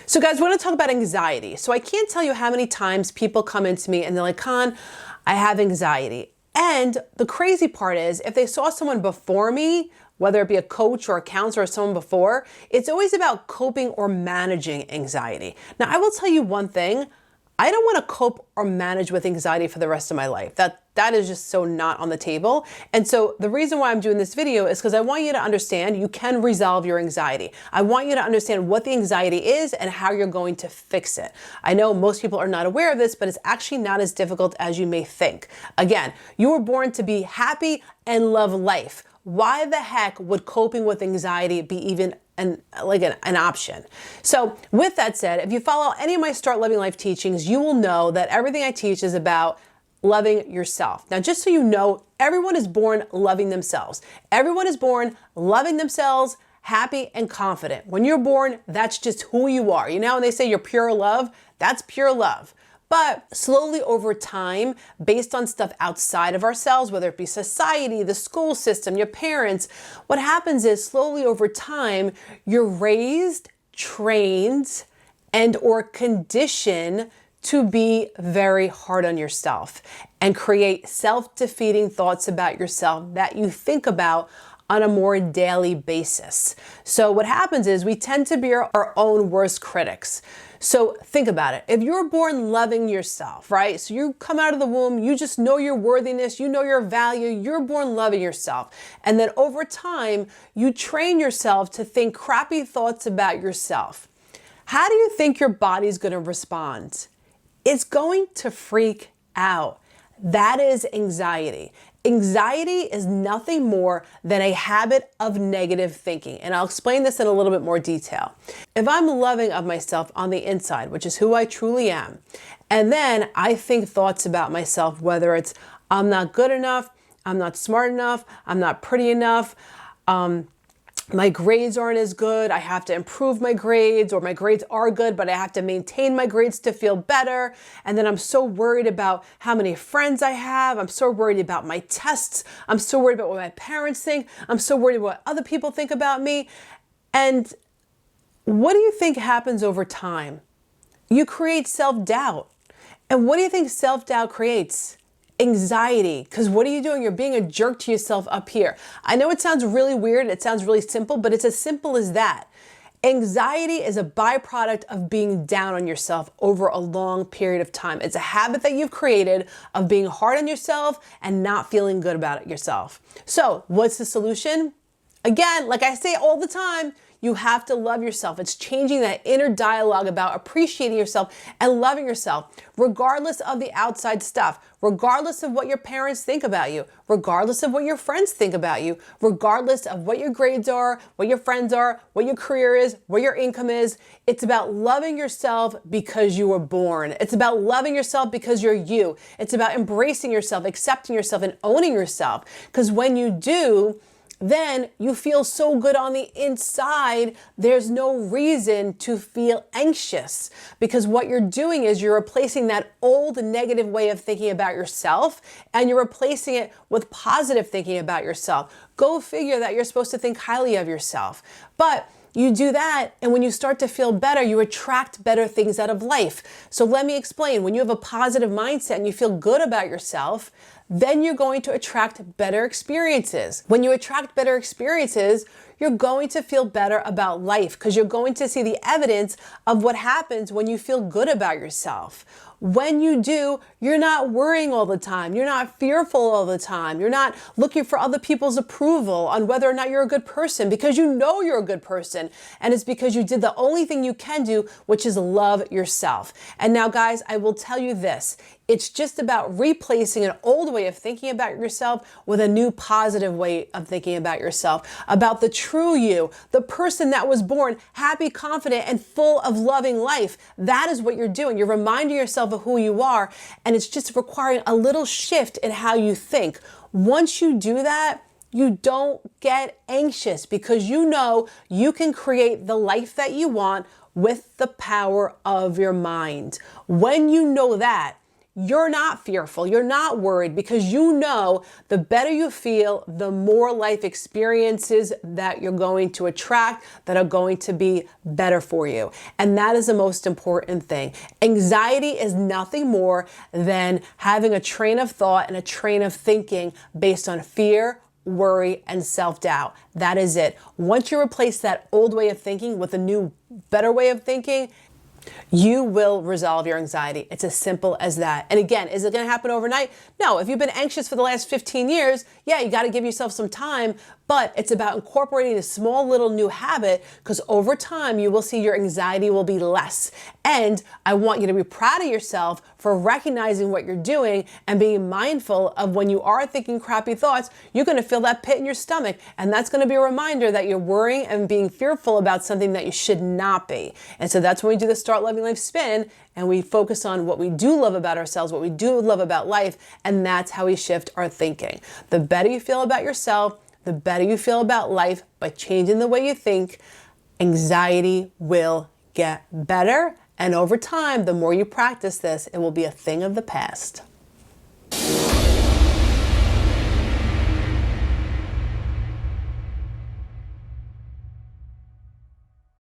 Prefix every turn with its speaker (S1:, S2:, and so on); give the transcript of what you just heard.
S1: So guys, we're going to talk about anxiety. So I can't tell you how many times people come into me and they're like, Con, I have anxiety. And the crazy part is if they saw someone before me, whether it be a coach or a counselor or someone before, it's always about coping or managing anxiety. Now, I will tell you one thing. I don't want to cope or manage with anxiety for the rest of my life. That is just so not on the table. And so the reason why I'm doing this video is because I want you to understand you can resolve your anxiety. I want you to understand what the anxiety is and how you're going to fix it. I know most people are not aware of this, but it's actually not as difficult as you may think. Again, you were born to be happy and love life. Why the heck would coping with anxiety be even an option? So with that said, if you follow any of my Start Loving Life teachings, you will know that everything I teach is about loving yourself. Now, just so you know, everyone is born loving themselves. Everyone is born loving themselves, happy and confident. When you're born, that's just who you are. You know, when they say you're pure love, that's pure love. But slowly over time, based on stuff outside of ourselves, whether it be society, the school system, your parents, what happens is slowly over time, you're raised, trained, and or conditioned to be very hard on yourself and create self-defeating thoughts about yourself that you think about on a more daily basis. So what happens is we tend to be our own worst critics. So think about it. If you're born loving yourself, right? So you come out of the womb, you just know your worthiness, you know your value, you're born loving yourself. And then over time, you train yourself to think crappy thoughts about yourself. How do you think your body's going to respond? It's going to freak out. That is anxiety. Anxiety is nothing more than a habit of negative thinking. And I'll explain this in a little bit more detail. If I'm loving of myself on the inside, which is who I truly am, and then I think thoughts about myself, whether it's I'm not good enough, I'm not smart enough, I'm not pretty enough, my grades aren't as good, I have to improve my grades, or my grades are good, but I have to maintain my grades to feel better. And then I'm so worried about how many friends I have. I'm so worried about my tests. I'm so worried about what my parents think. I'm so worried about what other people think about me. And what do you think happens over time? You create self-doubt. And what do you think self-doubt creates? Anxiety. Because what are you doing? You're being a jerk to yourself up here. I know it sounds really weird. It sounds really simple, but it's as simple as that. Anxiety is a byproduct of being down on yourself over a long period of time. It's a habit that you've created of being hard on yourself and not feeling good about it yourself. So what's the solution? Again, like I say all the time, you have to love yourself. It's changing that inner dialogue about appreciating yourself and loving yourself, regardless of the outside stuff, regardless of what your parents think about you, regardless of what your friends think about you, regardless of what your grades are, what your friends are, what your career is, what your income is. It's about loving yourself because you were born. It's about loving yourself because you're you. It's about embracing yourself, accepting yourself, and owning yourself. Because when you do, then you feel so good on the inside, there's no reason to feel anxious, because what you're doing is you're replacing that old negative way of thinking about yourself and you're replacing it with positive thinking about yourself. Go figure that you're supposed to think highly of yourself. But you do that, and when you start to feel better, you attract better things out of life. So let me explain. When you have a positive mindset and you feel good about yourself, then you're going to attract better experiences. When you attract better experiences, you're going to feel better about life because you're going to see the evidence of what happens when you feel good about yourself. When you do, you're not worrying all the time. You're not fearful all the time. You're not looking for other people's approval on whether or not you're a good person, because you know you're a good person. And it's because you did the only thing you can do, which is love yourself. And now, guys, I will tell you this. It's just about replacing an old way of thinking about yourself with a new positive way of thinking about yourself, about the true you, the person that was born happy, confident, and full of loving life. That is what you're doing. You're reminding yourself of who you are, and it's just requiring a little shift in how you think. Once you do that, you don't get anxious because you know you can create the life that you want with the power of your mind. When you know that, you're not fearful, you're not worried, because you know the better you feel, the more life experiences that you're going to attract that are going to be better for you. And that is the most important thing. Anxiety is nothing more than having a train of thought and a train of thinking based on fear, worry, and self-doubt. That is it. Once you replace that old way of thinking with a new, better way of thinking, you will resolve your anxiety. It's as simple as that. And again, is it going to happen overnight? No. If you've been anxious for the last 15 years, yeah, you got to give yourself some time, but it's about incorporating a small little new habit, because over time you will see your anxiety will be less. And I want you to be proud of yourself for recognizing what you're doing and being mindful of when you are thinking crappy thoughts, you're going to feel that pit in your stomach. And that's going to be a reminder that you're worrying and being fearful about something that you should not be. And so that's when we do the Start Loving Life spin, and we focus on what we do love about ourselves, what we do love about life, and that's how we shift our thinking. The better you feel about yourself, the better you feel about life by changing the way you think, anxiety will get better. And over time, the more you practice this, it will be a thing of the past.